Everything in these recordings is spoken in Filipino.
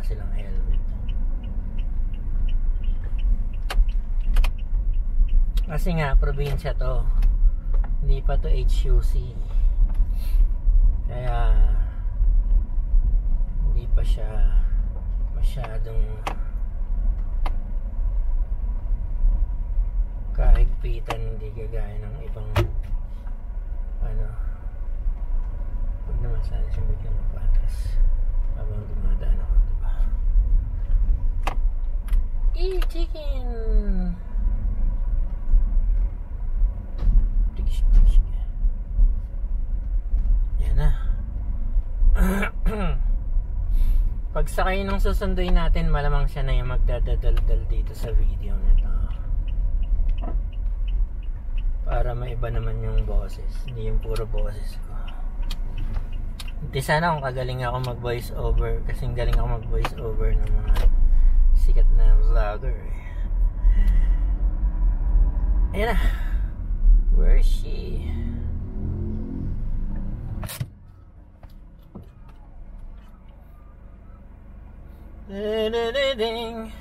silang helmet. Kasi nga, probinsya to. Hindi pa to HUC. Kaya hindi pa siya masyadong kahigpitan, hindi kagaya ng ibang ano. Huwag naman sana siya bigyan ng patas habang dumadaan ako, diba? Chicken! Yan na. Pagsakay nung susunduin natin, malamang siya na yung magdadadaldal dito sa video nito. Para maiba naman yung boses, hindi yung puro boses ko. Hindi sana kung kagaling ako mag voice over, kasing galing ako mag voice over ng mga sikat na vlogger. Ayan na. Where is she? Ding.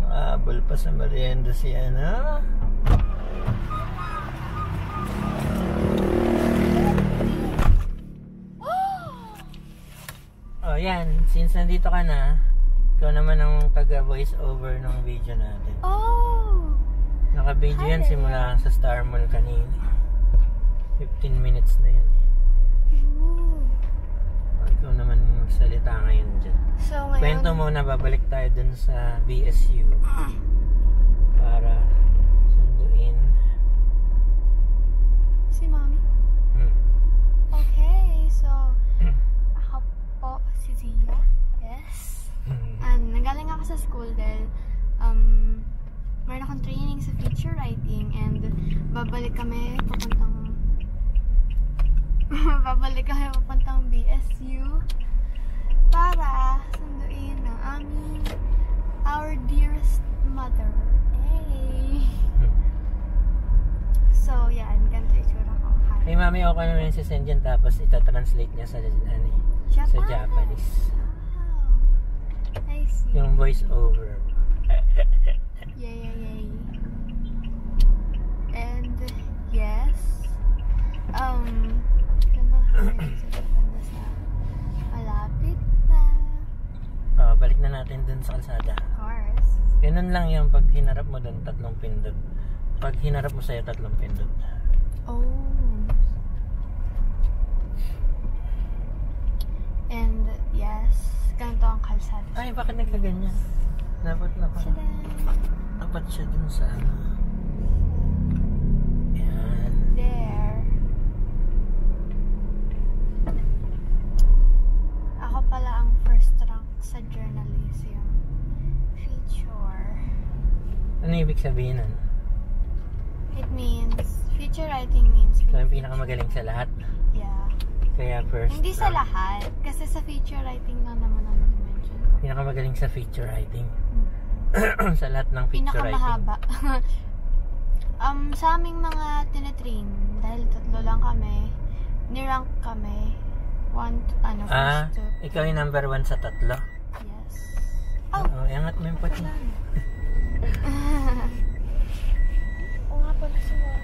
Abol pa sa merienda si Ana. Oh, yan. Since nandito ka na, ikaw naman ang taga-voice over ng video natin. Oh! Naka-video yan simula sa Star Mall kanina. 15 minutes na yan. Ooh. Oh, ikaw naman magsalita ngayon dyan. So, ngayon, Kwento muna, babalik tayo dun sa BSU para sunduin si Mommy. Okay, so ako po si Zia. Yes. And nagaling ako sa school dahil mayroon akong training sa feature writing and babalik kami papuntang BSU para sunduin ang aming our dearest mother. Hey. So, yan. Ganito itsura ko. Hey mami, okay naman yung sisend yan tapos itatranslate niya sa, sa Japanese. Wow. I see. Yung voice over. Yay. And, yes. Malapit na. Balik na natin dun sa kalsada. Of course. Ganun lang yung pag hinarap mo dun, 3 pindot. Pag hinarap mo sa'yo, 3 pindot. Oh. And, yes. Ganito ang kalsada. Ay, bakit nagkaganyan? Dapat siya dun sa yan. There. Ako pala ang first rank sa journalism feature. Ano ibig sabihin nun? It means, feature writing means So, yung pinakamagaling sa lahat? yeah. Kaya first Hindi sa rank. lahat. Kasi sa feature writing lang naman ang mention ko. Pinakamagaling sa feature writing. Sa lahat ng feature writing. Pinakamahaba. Sa aming mga tinetrain, dahil 3 lang kami, nirank kami. First, 2. Ikaw yung number 1 sa 3? Yes. Oh, angat mo yung pati. Oo nga pala si Mom.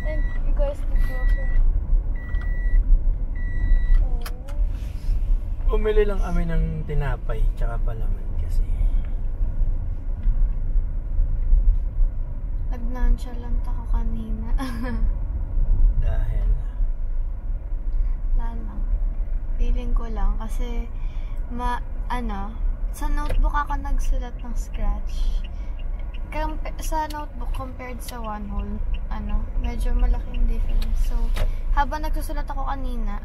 And you guys be closer. Bumili lang kami ng tinapay tsaka palaman kasi. Nag-nonchalant ako kanina. Dahil Lang. Feeling ko lang kasi sa notebook ako nagsulat ng scratch. Sa notebook compared sa one whole, medyo malaking difference. So, habang nagsusulat ako kanina,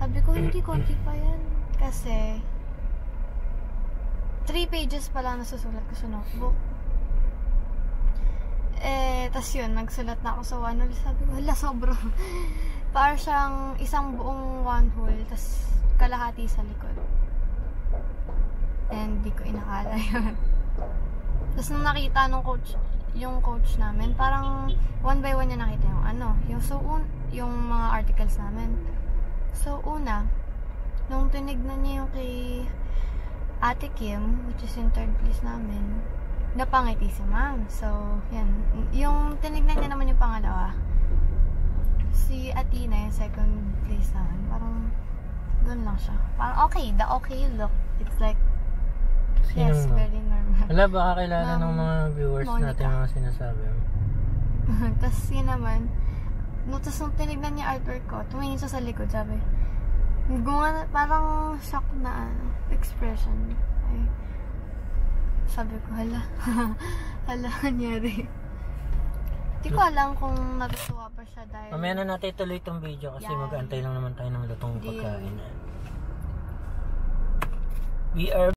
sabi ko hindi konti pa yan. Kasi 3 pages pa lang nasusulat ko sa notebook. Tas yun, nagsulat na ako sa one whole. Sabi ko, hala, sobrang para siyang isang buong one whole, tas kalahati sa likod. And di ko inakala yun. Tas nung nakita nung coach, yung coach namin, parang 1 by 1 niya nakita yung So, yung mga articles namin. So, una, nung tinignan niya yung kay Ate Kim, which is in 3rd place namin, napangiti si ma'am. So, yan. Yung tinignan niya naman yung pangalawa, si Athena, yung 2nd place namin. Parang, gano'n lang siya. Parang okay, the okay look. It's like, Sino yes, mo? very normal. Wala, baka kilala ng mga viewers Monica. natin mga sinasabi mo. Tapos yun naman, tapos nung tinignan niya artwork ko, tumingin siya sa likod, sabi, parang shock na expression. Ay, sabi ko, hala, hala, nangyari. Hindi ko alam kung natutuwa pa siya dahil... Mamaya na natin ituloy itong video kasi Yan. mag-aantay lang naman tayo ng lutong Deal. pagkain. We are